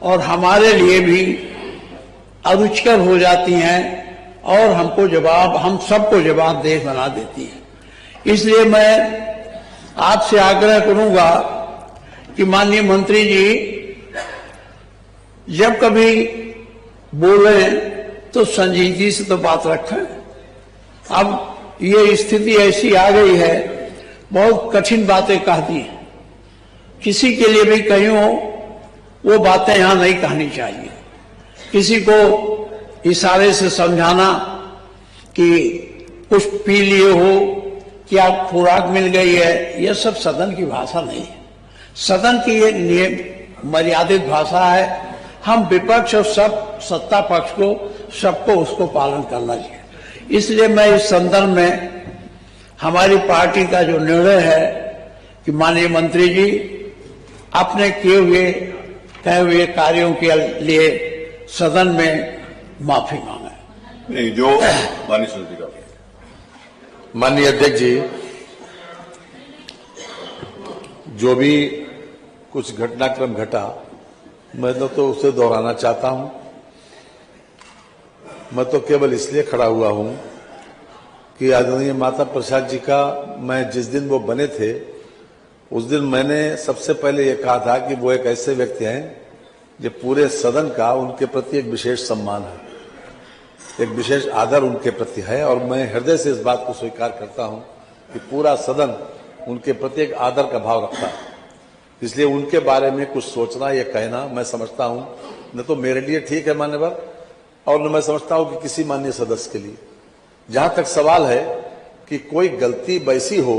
और हमारे लिए भी अरुचिकर हो जाती हैं और हम सबको जवाबदेह बना देती हैं। इसलिए मैं आपसे आग्रह करूंगा कि माननीय मंत्री जी जब कभी बोले तो संजीदगी से तो बात रखें। अब ये स्थिति ऐसी आ गई है, बहुत कठिन बातें कहती हैं, किसी के लिए भी कहीं हो वो बातें यहां नहीं कहनी चाहिए। किसी को इशारे से समझाना कि कुछ पी लिए हो, क्या खुराक मिल गई है, यह सब सदन की भाषा नहीं है। सदन की एक नियम मर्यादित भाषा है। हम विपक्ष और सब सत्ता पक्ष को सबको उसको पालन करना चाहिए। इसलिए मैं इस संदर्भ में हमारी पार्टी का जो निर्णय है कि माननीय मंत्री जी अपने कहे हुए कार्यों के लिए सदन में माफी मांगे। नहीं, जो माननीय संसदीय माननीय अध्यक्ष जी, जो भी कुछ घटनाक्रम घटा मैं तो उसे दोहराना चाहता हूं। मैं तो केवल इसलिए खड़ा हुआ हूं कि आदरणीय माता प्रसाद जी का मैं जिस दिन वो बने थे उस दिन मैंने सबसे पहले ये कहा था कि वो एक ऐसे व्यक्ति हैं जो पूरे सदन का उनके प्रति एक विशेष सम्मान है, एक विशेष आदर उनके प्रति है। और मैं हृदय से इस बात को स्वीकार करता हूं कि पूरा सदन उनके प्रति एक आदर का भाव रखता है। इसलिए उनके बारे में कुछ सोचना या कहना मैं समझता हूं न तो मेरे लिए ठीक है मान्यवर, और न मैं समझता हूं कि किसी माननीय सदस्य के लिए। जहां तक सवाल है कि कोई गलती वैसी हो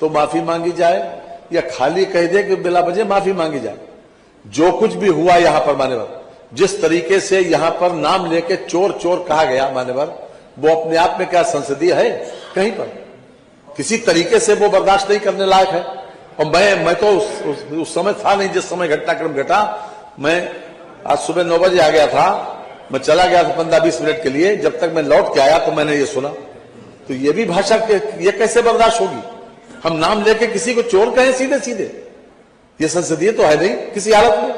तो माफी मांगी जाए या खाली कह दे कि बिला वजह माफी मांगी जाए। जो कुछ भी हुआ यहां पर मान्यवर, जिस तरीके से यहां पर नाम लेके चोर चोर कहा गया मान्यवर, वो अपने आप में क्या संसदीय है? कहीं पर किसी तरीके से वो बर्दाश्त नहीं करने लायक है। और मैं तो उस समय था नहीं जिस समय घटनाक्रम घटा। मैं आज सुबह 9 बजे आ गया था, मैं चला गया था 15-20 मिनट के लिए। जब तक मैं लौट के आया तो मैंने ये सुना। तो ये भी भाषा ये कैसे बर्दाश्त होगी? हम नाम लेके किसी को चोर कहें सीधे सीधे? ये संसदीय तो है नहीं किसी हालत में।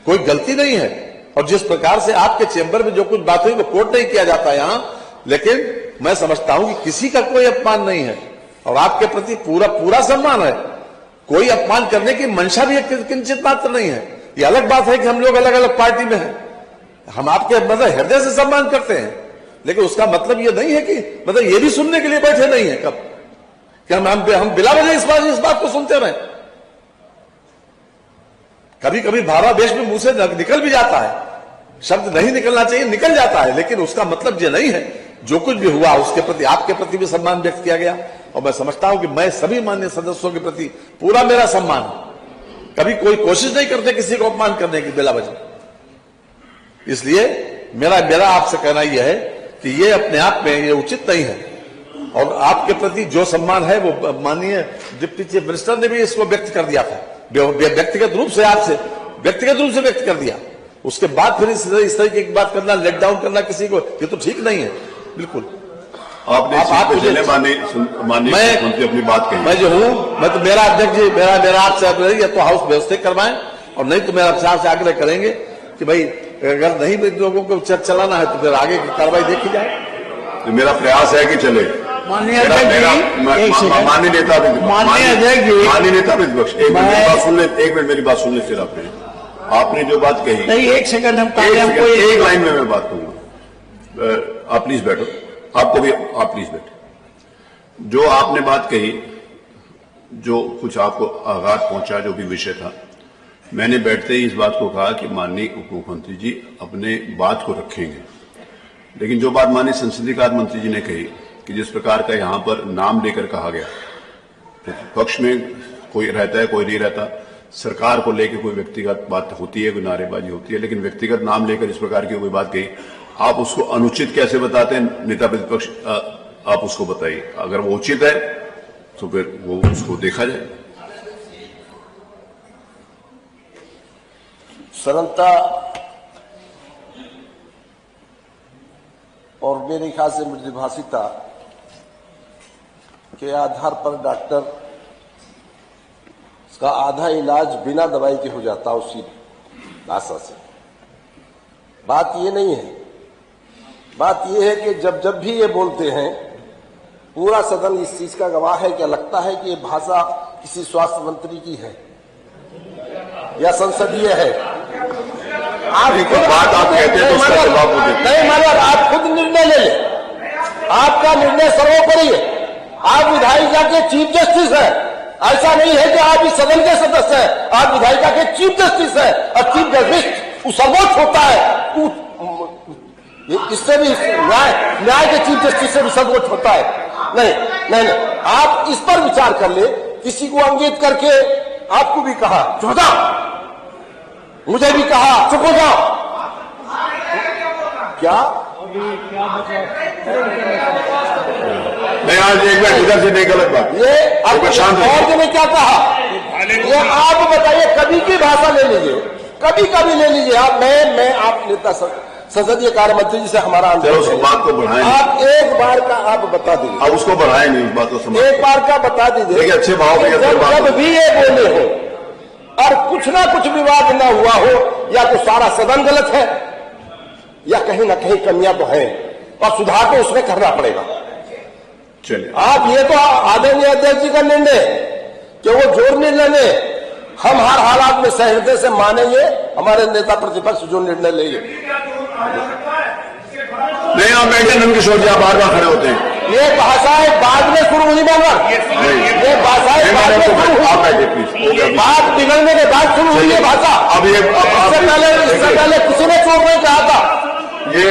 कोई गलती नहीं है। और जिस प्रकार से आपके चेंबर में जो कुछ बात हुई वो कोट नहीं किया जाता यहां, लेकिन मैं समझता हूं कि किसी का कोई अपमान नहीं है और आपके प्रति पूरा सम्मान है। कोई अपमान करने की मंशा भी किंचित मात्र नहीं है। ये अलग बात है कि हम लोग अलग अलग पार्टी में हैं, हम आपके मतलब हृदय से सम्मान करते हैं, लेकिन उसका मतलब ये नहीं है कि मतलब ये भी सुनने के लिए बैठे नहीं है कब कि हम बिला वजह इस बात को सुनते रहे। कभी कभी भावावेश में मुंह से निकल भी जाता है, शब्द नहीं निकलना चाहिए, निकल जाता है, लेकिन उसका मतलब ये नहीं है। जो कुछ भी हुआ उसके प्रति आपके प्रति भी सम्मान व्यक्त किया गया और मैं समझता हूं कि मैं सभी माननीय सदस्यों के प्रति पूरा मेरा सम्मान। कभी कोई कोशिश नहीं करते किसी को अपमान करने की बिला वजह। इसलिए मेरा आपसे कहना यह है कि ये अपने आप में ये उचित नहीं है। और आपके प्रति जो सम्मान है वो माननीय डिप्टी चीफ मिनिस्टर ने भी इसको व्यक्त कर दिया था, व्यक्तिगत रूप से आपसे व्यक्तिगत रूप से व्यक्त कर दिया। उसके बाद फिर इस तरीके की बात करना, लेट डाउन करना किसी को, ये तो ठीक नहीं है बिल्कुल। आपने माननीय अपनी बात कही। मैं जो हूं, मैं तो मेरा अध्यक्ष जी मेरा आपसे आग्रह या तो हाउस व्यवस्थित करवाएं और नहीं तो मेरा आपसे आग्रह करेंगे कि भाई अगर नहीं लोगों को चलाना है तो फिर आगे की कार्रवाई देखी जाए। तो मेरा प्रयास है कि चले। माननीय अध्यक्ष जी, माननीय नेता माननीय नेता प्रतिपक्ष, एक मिनट मेरी बात सुन ले। फिर आपने जो बात कही, नहीं, एक सेकंड हम एक लाइन में मैं बात कहूंगा। आप प्लीज बैठो, आपको भी आप प्लीज बैठो। जो आपने बात कही, जो कुछ आपको आघात पहुंचा, जो भी विषय था, मैंने बैठते ही इस बात को कहा कि माननीय उप मुख्यमंत्री जी अपने बात को रखेंगे। लेकिन जो बात माननीय संसदीय कार्य मंत्री जी ने कही कि जिस प्रकार का यहां पर नाम लेकर कहा गया, पक्ष में कोई रहता है कोई नहीं रहता, सरकार को लेकर कोई व्यक्तिगत बात होती है, कोई नारेबाजी होती है, लेकिन व्यक्तिगत नाम लेकर इस प्रकार की कोई बात कही, आप उसको अनुचित कैसे बताते हैं? नेता प्रतिपक्ष आप उसको बताइए। अगर वो उचित है तो फिर वो उसको देखा जाए। सरलता और मेरे ख्याल से मृदुभाषिता के आधार पर डॉक्टर का आधा इलाज बिना दवाई के हो जाता, उसी भाषा से। बात ये नहीं है, बात ये है कि जब जब भी ये बोलते हैं पूरा सदन इस चीज का गवाह है। क्या लगता है कि ये भाषा किसी स्वास्थ्य मंत्री की है या संसदीय है? आप बात आप कहते हैं तो उसका जवाब वो देते हैं। नहीं मानो, आप खुद निर्णय ले लें, आपका निर्णय सर्वोपरि है। आप विधायिका के चीफ जस्टिस है, ऐसा नहीं है कि आप इस सदन के सदस्य हैं, आप विधायिका के चीफ जस्टिस है और चीफ जस्टिस सर्वोच्च होता है, इससे भी न्याय के चीफ जस्टिस से भी सर्वोच्च होता है। नहीं नहीं नहीं, आप इस पर विचार कर ले। किसी को अंकित करके आपको भी कहा चुप हो जाओ, मुझे भी कहा चुप हो जाओ, क्या नहीं आज एक बार इधर से नहीं, गलत बात। ये अब शांत और ने क्या कहा ये आप बताइए। कभी की भाषा ले लीजिए, कभी ले लीजिए आप। मैं आप नेता संसदीय कार्य मंत्री जी से हमारा चलो उस बात को बढ़ाएं, आप एक बार का आप बता दीजिए। अब उसको बढ़ाएं नहीं, उस बात को समझ। एक बार का बता दीजिए। देखिए अच्छे भाव में जब भी ये बोले हो और कुछ ना कुछ विवाद ना हुआ हो, या तो सारा सदन गलत है या कहीं ना कहीं कमियां तो है और सुधार तो उसमें करना पड़ेगा। चलिए आप ये तो आदरणीय अध्यक्ष जी का निर्णय कि वो जोर निर्णय ले, हम हर हालात में सहृदय से मानेंगे हमारे नेता प्रतिपक्ष जो निर्णय लेंगे। नहीं आप बैठे नंदकिशोर जी, आप बार बार खड़े होते हैं। ये भाषाएं बाद में शुरू हुई मानवर, ये भाषाएं बाद में शुरू हुई, आप बैठे प्लीज। बात बिगड़ने के बाद शुरू हुई ये भाषा। अब ये इससे पहले किसी ने चोट नहीं कहा था। ये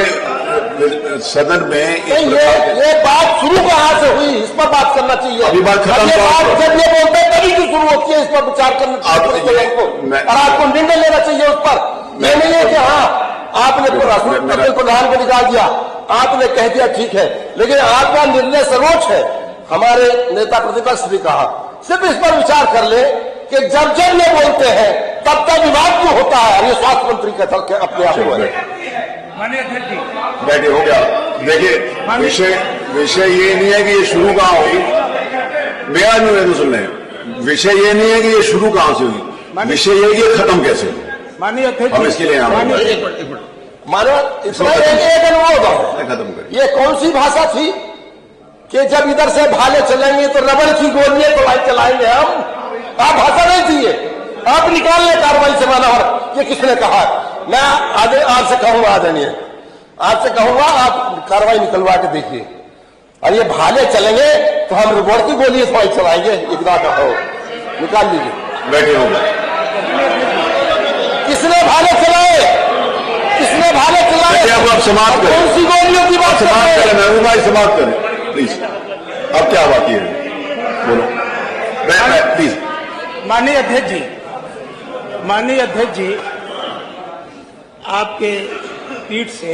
सदन में ये बात शुरू कहाँ से हुई, इस पर बात करना चाहिए। अभी बात खत्म जब ये बोलते हैं तभी की शुरू होती है, इस पर विचार करना चाहिए और आपको निर्णय लेना चाहिए उस पर। ये नहीं है कि हाँ आपने प्रधान को निकाल दिया, आपने कह दिया ठीक है, लेकिन आपका निर्णय सर्वोच्च है। हमारे नेता प्रतिपक्ष भी कहा सिर्फ इस पर विचार कर ले कि जब जब ये बोलते हैं तब तक विवाद क्यों होता है। और ये स्वास्थ्य मंत्री का अपने आप को बैठे हो गया। देखिए विषय ये नहीं है कि ये शुरू कहाँ हुई, मेरा नहीं तो सुन रहे। विषय ये नहीं है कि ये शुरू कहाँ से हुई, विषय ये है कि ये खत्म कैसे हुई। माननीय अध्यक्ष, हम इसके लिए मानो इसमें एक अनुरोध है। खत्म करें। ये कौन सी भाषा थी कि जब इधर से भाले चलेंगे तो रबड़ की गोलियां तो चलाएंगे हम। आप भाषा नहीं थी, आप निकाल ले कार्रवाई से माना। और ये किसने कहा? मैं आपसे कहूंगा, आदरणीय आपसे कहूंगा आप कार्रवाई निकलवा के देखिए। और ये भाले चलेंगे तो हम रबड़ की गोली थोड़ी चलाएंगे। इतना कहो, निकाल लीजिए। बैठे हो गए। किसने भाले चलाए? किसने भाले चलाए? अब आप समाप्त करें। कौन सी गोलियों की बात समाप्त करें, महबूब भाई समाप्त करें प्लीज। अब क्या बात है, बोलो प्लीज। माननीय अध्यक्ष जी, आपके पीठ से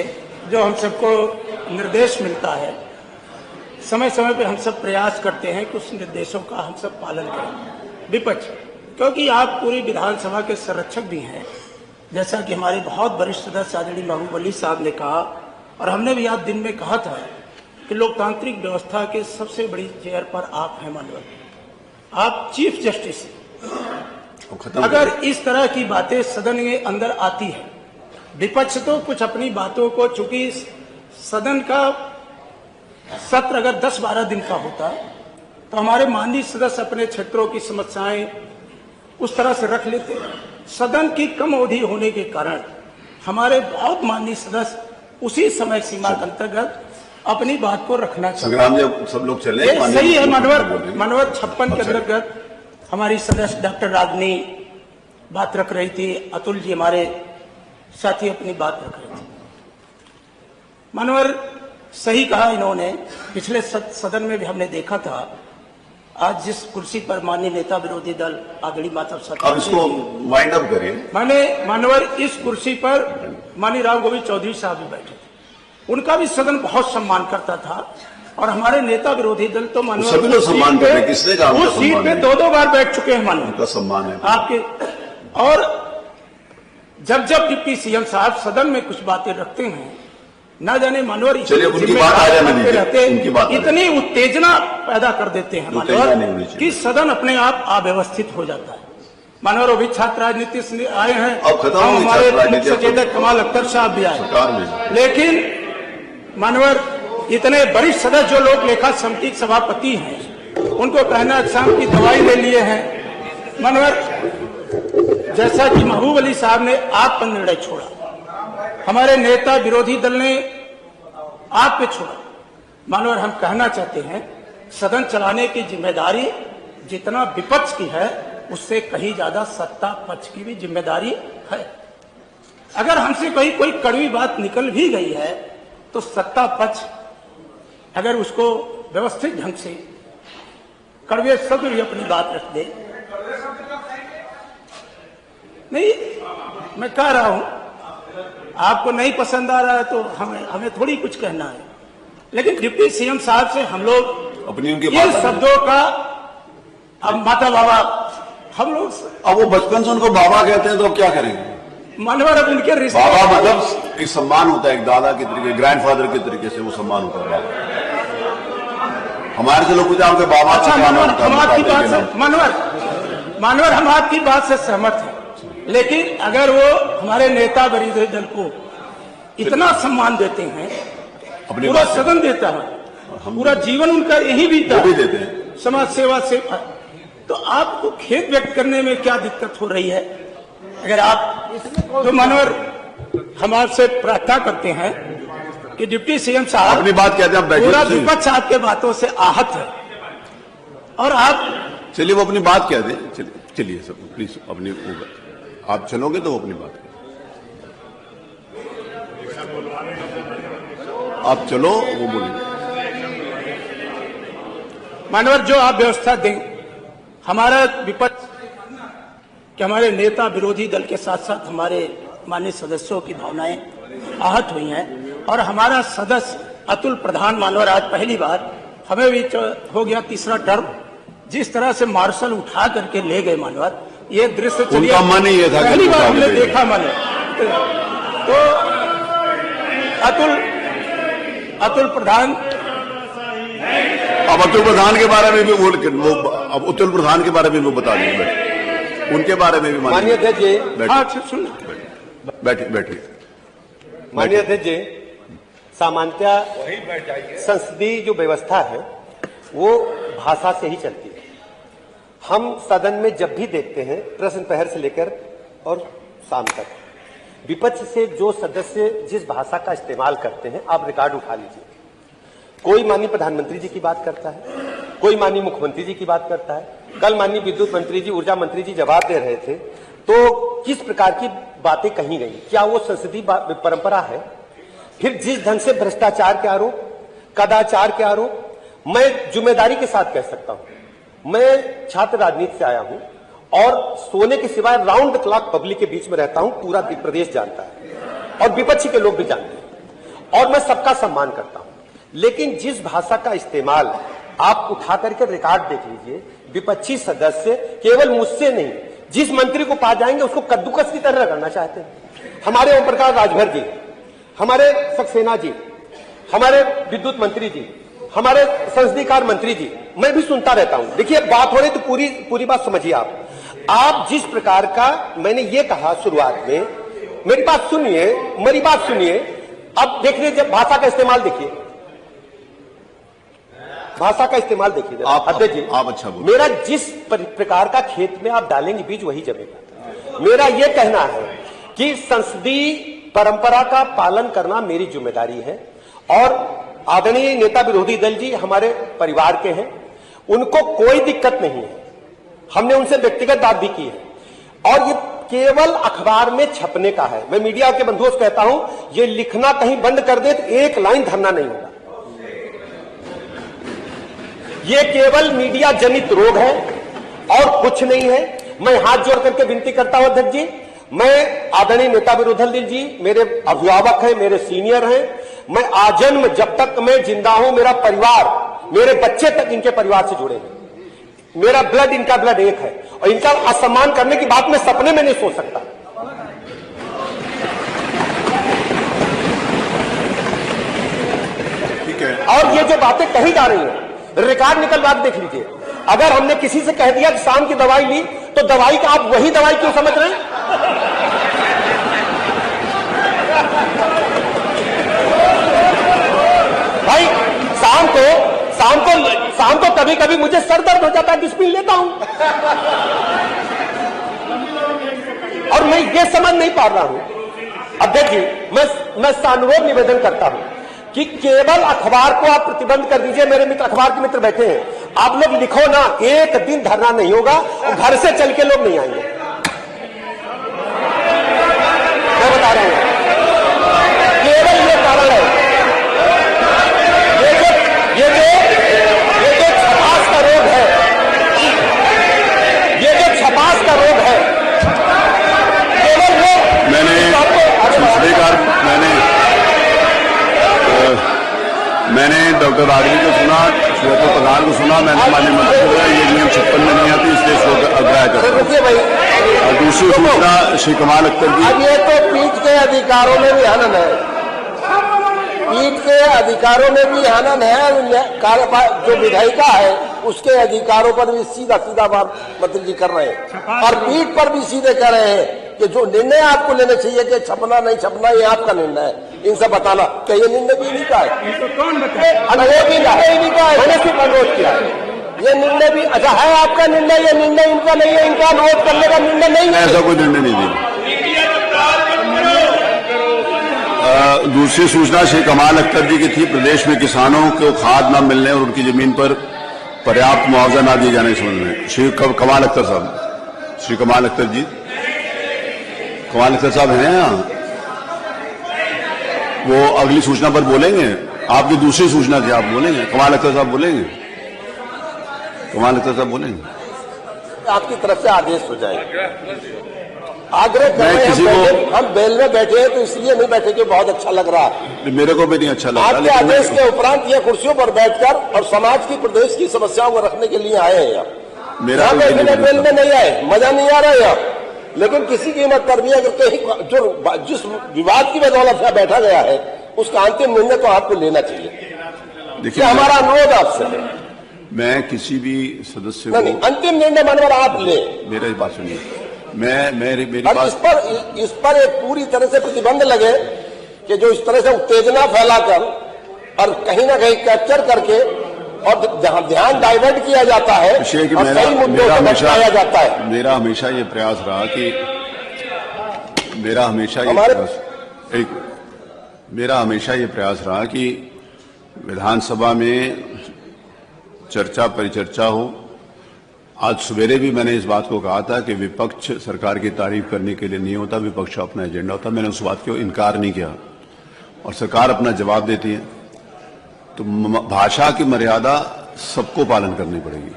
जो हम सबको निर्देश मिलता है, समय समय पर हम सब प्रयास करते हैं कि उस निर्देशों का हम सब पालन करें। विपक्ष, क्योंकि आप पूरी विधानसभा के संरक्षक भी हैं, जैसा कि हमारे बहुत वरिष्ठ सदस्य आदरणीय महबूब अली साहब ने कहा, और हमने भी आज दिन में कहा था कि लोकतांत्रिक व्यवस्था के सबसे बड़ी चेयर पर आप हैं माननीय, आप चीफ जस्टिस। अगर इस तरह की बातें सदन के अंदर आती है, विपक्ष तो कुछ अपनी बातों को, चूंकि सदन का सत्र अगर 10-12 दिन का होता तो हमारे माननीय सदस्य अपने क्षेत्रों की समस्याएं उस तरह से रख लेते। सदन की कम अवधि होने के कारण हमारे बहुत माननीय सदस्य उसी समय सीमा के अंतर्गत अपनी बात को रखना चाहिए। सब लोग चले, सही है। मनोवर 56 के अंतर्गत हमारी सदस्य डॉक्टर रागनी बात रख रही थी, अतुल जी हमारे साथी अपनी बात रख रहे थे। मनोवर सही कहा इन्होंने, पिछले सदन में भी हमने देखा था। आज जिस कुर्सी पर माननीय नेता विरोधी दल आदरणीय माधव सरकार, अब इसको वाइंड अप करिए। मानवर इस कुर्सी पर माननीय राव गोविंद चौधरी साहब भी बैठे थे, उनका भी सदन बहुत सम्मान करता था। और हमारे नेता विरोधी दल तो मानवर सभी लोग सम्मान करते हैं, किसने कहा उस सीट पे 2-2 बार बैठ चुके हैं मानवर, उनका सम्मान है आपके। और जब डिप्टी सीएम साहब सदन में कुछ बातें रखते हैं, ना जाने मानवर उनकी बात आ जाने दीजिए, उनकी बात इतनी उत्तेजना पैदा कर देते हैं मानवर कि सदन अपने आप अव्यवस्थित हो जाता है। मानवर अभी छात्र राजनीति से आए हैं, अब खत्म होगी हमारे छात्र राजनीति, मुख्य सचेतक कमाल अख्तर साहब भी आए, सरकार में। लेकिन मानवर इतने वरिष्ठ सदस्य जो लोक लेखा समिति के सभापति हैं, उनको कहना एग्जाम की दवाई ले लिए हैं। मानवर जैसा कि महबूब अली साहब ने आप पर निर्णय छोड़ा, हमारे नेता विरोधी दल ने आप पे छोड़ा। मानवर हम कहना चाहते हैं सदन चलाने की जिम्मेदारी जितना विपक्ष की है उससे कहीं ज्यादा सत्ता पक्ष की भी जिम्मेदारी है। अगर हमसे कोई कड़वी बात निकल भी गई है तो सत्ता पक्ष अगर उसको व्यवस्थित ढंग से कड़वे शब्द भी अपनी बात रख दे। नहीं, मैं कह रहा हूं आपको नहीं पसंद आ रहा है तो हमें थोड़ी कुछ कहना है, लेकिन डिप्टी सीएम साहब से हम लोग अपनी उनकी इन बात शब्दों का, अब माता बाबा हम लोग, अब वो बचपन से उनको बाबा कहते हैं तो अब क्या करेंगे? मानवर अब उनके रिश्ते, बाबा मतलब एक सम्मान होता है, एक दादा के तरीके, ग्रैंडफादर के तरीके से वो सम्मान होता है बाबा। हमारे से लोग पूछा आपके बाबा अच्छा का क्या नाम मानवर था? हम आपकी बताते बात हैं से मानवर हम आपकी बात से सहमत हैं, लेकिन अगर वो हमारे नेता विरोधी दल को इतना सम्मान देते हैं, अपनी पूरा बात सदन देता है, पूरा जीवन उनका यही बीता वो भी है, देते हैं। समाज सेवा से, तो आपको खेद व्यक्त करने में क्या दिक्कत हो रही है? अगर आप तो मानवर हम आपसे प्रार्थना करते हैं कि डिप्टी सीएम साहब अपनी बात कहते हैं, आप बैठिए पूरा तो सही। विपक्ष आपके बातों से आहत है और आप चलिए वो अपनी बात कह दें, चलिए सब प्लीज अपनी आप चलोगे तो वो अपनी बात करें। आप चलो, वो बोलेंगे। मानवर जो आप व्यवस्था दें, हमारा विपक्ष कि हमारे नेता विरोधी दल के साथ साथ हमारे माननीय सदस्यों की भावनाएं आहत हुई हैं और हमारा सदस्य अतुल प्रधान मानवर आज पहली बार, हमें भी हो गया तीसरा टर्म, जिस तरह से मार्शल उठा करके ले गए मानवर, ये दृश्य चलिए उनका मन ही ये था, पहली बार हमने देखा मानवर। तो अतुल प्रधान, अब अतुल प्रधान के बारे में भी वो अब अतुल प्रधान के बारे में वो बता देंगे, उनके बारे में भी माननीय अध्यक्ष जी, हाँ सुन, बैठिए। माननीय अध्यक्ष जी, सामान्यतः संसदीय जो व्यवस्था है वो भाषा से ही चलती है। हम सदन में जब भी देखते हैं प्रश्न प्रहर से लेकर और शाम तक, विपक्ष से जो सदस्य जिस भाषा का इस्तेमाल करते हैं, आप रिकॉर्ड उठा लीजिए। कोई माननीय प्रधानमंत्री जी की बात करता है, कोई माननीय मुख्यमंत्री जी की बात करता है, कल माननीय विद्युत मंत्री जी, ऊर्जा मंत्री जी जवाब दे रहे थे, तो किस प्रकार की बातें कही गई, क्या वो संसदीय परंपरा है? फिर जिस ढंग से भ्रष्टाचार के आरोप, कदाचार के आरोप, मैं जिम्मेदारी के साथ कह सकता हूं, मैं छात्र राजनीति से आया हूं और सोने के सिवाय राउंड द क्लॉक पब्लिक के बीच में रहता हूं, पूरा प्रदेश जानता है और विपक्षी के लोग भी जानते हैं और मैं सबका सम्मान करता हूं, लेकिन जिस भाषा का इस्तेमाल आप उठा करके रिकॉर्ड देख लीजिए, विपक्षी सदस्य केवल मुझसे नहीं, जिस मंत्री को पा जाएंगे उसको कद्दूकस की तरह करना चाहते हैं। हमारे ओम प्रकाश राजभर जी, हमारे सक्सेना जी, हमारे विद्युत मंत्री जी, हमारे संसदीय कार्य मंत्री जी, मैं भी सुनता रहता हूं। देखिए बात हो रही तो पूरी बात समझिए आप जिस प्रकार का मैंने ये कहा शुरुआत में, मेरी बात सुनिए, अब देखिए जब भाषा का इस्तेमाल देखिए, भाषा का इस्तेमाल देखिए अध्यक्ष जी, आप अच्छा बोलिए। मेरा जिस प्रकार का खेत में आप डालेंगे बीज वही जमेगा। मेरा यह कहना है कि संसदीय परंपरा का पालन करना मेरी जिम्मेदारी है और आदरणीय नेता विरोधी दल जी हमारे परिवार के हैं, उनको कोई दिक्कत नहीं है, हमने उनसे व्यक्तिगत बात भी की है और ये केवल अखबार में छपने का है। मैं मीडिया के बंधुओं से कहता हूं, ये लिखना कहीं बंद कर दे तो एक लाइन धरना नहीं होगा। ये केवल मीडिया जनित रोग है और कुछ नहीं है। मैं हाथ जोड़ करके विनती करता हूं अध्यक्ष जी, मैं आदरणीय नेता विरोधी दल जी मेरे अभिभावक हैं, मेरे सीनियर हैं, मैं आजन्म जब तक मैं जिंदा हूं, मेरा परिवार, मेरे बच्चे तक इनके परिवार से जुड़े हैं, मेरा ब्लड इनका ब्लड एक है और इनका असम्मान करने की बात मैं सपने में नहीं सोच सकता। ठीक है। और ये जो बातें कही जा रही हैं, रिकॉर्ड निकल बात देख लीजिए। अगर हमने किसी से कह दिया कि शाम की दवाई ली तो दवाई का आप वही दवाई क्यों समझ रहे हैं? भाई शाम को कभी कभी मुझे सर दर्द हो जाता है, डिस्पिन लेता हूं और मैं ये समझ नहीं पा रहा हूं। अब देखिए, मैं सानुरोध निवेदन करता हूं कि केवल अखबार को आप प्रतिबंध कर दीजिए। मेरे मित्र अखबार के मित्र बैठे हैं, आप लोग लिखो ना, एक दिन धरना नहीं होगा और घर से चल के लोग नहीं आएंगे। मैं बता रहा हूं, केवल ये कारण है। ये जो छपास का रोग है, ये जो छपास का रोग है, केवल वो मैंने डॉक्टर आडवी को सुना, श्वेता प्रधान को सुना, मैंने माननीय मंत्री को बोला ये नियम 56 में नहीं आती, इसलिए इसको अग्राह्य करता हूं। और दूसरी सूचना श्री कमाल अख्तर जी, अब ये तो पीठ के अधिकारों में भी हनन है, पीठ के अधिकारों में भी हनन है। जो विधायिका है उसके अधिकारों पर भी सीधा मंत्री जी कर रहे हैं और पीठ पर भी सीधे कह रहे हैं कि जो निर्णय आपको लेने चाहिए कि छपना नहीं छपना, ये आपका निर्णय है, इनसे बताना। क्या ये निर्णय भी नहीं का है? कौन बताए? नहीं का है, मैंने सिर्फ अनुरोध किया है। ये निर्णय भी अच्छा है आपका निर्णय, ये निर्णय इनका नहीं है, इनका अनुरोध करने का निर्णय नहीं है। ऐसा कोई निर्णय नहीं दिया। दूसरी सूचना श्री कमाल अख्तर जी की थी, प्रदेश में किसानों को खाद न मिलने और उनकी जमीन पर पर्याप्त मुआवजा न दिए जाने के संबंध में। श्री कमाल अख्तर साहब, श्री कमाल अख्तर जी, कमाल अख्तर साहब हैं यहाँ, वो अगली सूचना पर बोलेंगे। आपकी दूसरी सूचना थी, आप बोलेंगे? कमाल अख्तर साहब बोलेंगे? कमाल अख्तर साहब बोलेंगे? आपकी तरफ से आदेश हो जाएगा। आग्रह कर रहे हैं, हम बेल में बैठे हैं तो इसलिए नहीं बैठे कि बहुत अच्छा लग रहा है। मेरे को भी नहीं अच्छा लग रहा। आपके आदेश के उपरांत ये कुर्सियों पर बैठकर और समाज की, प्रदेश की समस्याओं को रखने के लिए आए हैं यहाँ। मेरा बेल में नहीं आए, मजा नहीं आ रहा है यहाँ, लेकिन किसी कीमत पर भी अगर कहीं जिस विवाद की बदौलत से बैठा गया है उसका अंतिम निर्णय तो आपको लेना चाहिए। देखिए, हमारा अनुरोध आपसे है। मैं किसी भी सदस्य को नहीं, अंतिम निर्णय मनोहर आप ले। मेरी बात सुनिए, मेरी बात इस पर एक पूरी तरह से प्रतिबंध लगे कि जो इस तरह से उत्तेजना फैलाकर और कहीं ना कहीं कैप्चर करके और जहां ध्यान डाइवर्ट किया जाता है और सही मुद्दों को भटकाया जाता है। मेरा हमेशा ये प्रयास रहा कि मेरा हमेशा ये प्रयास रहा कि विधानसभा में चर्चा परिचर्चा हो। आज सवेरे भी मैंने इस बात को कहा था कि विपक्ष सरकार की तारीफ करने के लिए नहीं होता, विपक्ष का अपना एजेंडा होता। मैंने उस बात को इनकार नहीं किया और सरकार अपना जवाब देती है। तो भाषा की मर्यादा सबको पालन करनी पड़ेगी।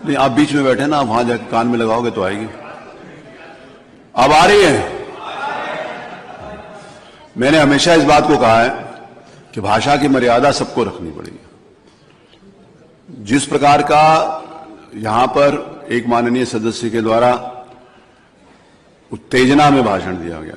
नहीं, आप बीच में बैठे ना, आप वहां जाकर कान में लगाओगे तो आएगी। अब आ रही है। मैंने हमेशा इस बात को कहा है कि भाषा की मर्यादा सबको रखनी पड़ेगी। जिस प्रकार का यहां पर एक माननीय सदस्य के द्वारा उत्तेजना में भाषण दिया गया,